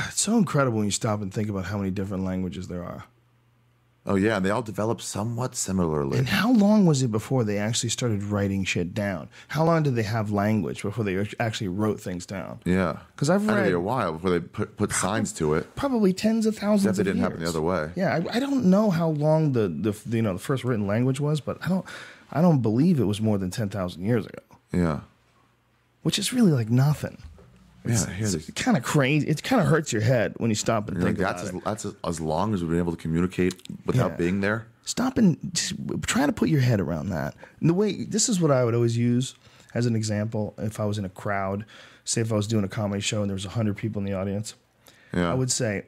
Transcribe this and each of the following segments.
It's so incredible when you stop and think about how many different languages there are. Oh, yeah, and they all developed somewhat similarly. And how long was it before they actually started writing shit down? How long did they have language before they actually wrote things down? Yeah. Because I've read... a while before they put signs to it. Probably tens of thousands of years. That didn't happen the other way. Yeah, I don't know how long the first written language was, but I don't believe it was more than 10,000 years ago. Yeah. Which is really like nothing. It's kind of crazy. It kind of hurts your head when you stop and think about it. That's as long as we've been able to communicate without being there. Stop and try to put your head around that. And this is what I would always use as an example. If I was in a crowd, say if I was doing a comedy show and there was 100 people in the audience, I would say,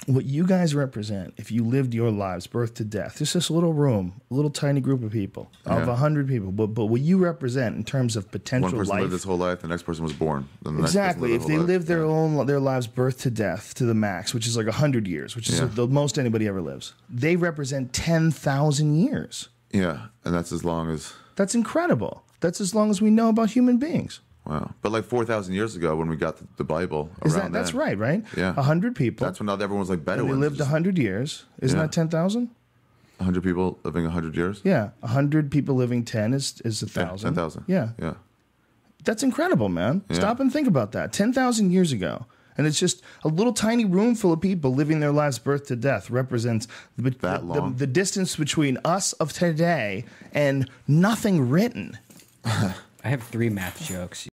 what you guys represent, if you lived your lives, birth to death, just this little room, a little tiny group of people, of 100 people, but what you represent in terms of potential life. One person lived this whole life, the next person was born. Exactly. If they lived their lives birth to death to the max, which is like 100 years, which is the most anybody ever lives, they represent 10,000 years. Yeah, and that's as long as... That's incredible. That's as long as we know about human beings. Wow. But like 4,000 years ago when we got the Bible, that's right? Yeah. 100 people. That's when everyone was like Bedouins. They lived 100 years. Isn't that 10,000? 100 people living 100 years? Yeah. 100 people living 10 is 1,000. 10,000. Yeah. Yeah. That's incredible, man. Yeah. Stop and think about that. 10,000 years ago. And it's just a little tiny room full of people living their lives birth to death represents the distance between us of today and nothing written. I have 3 math jokes.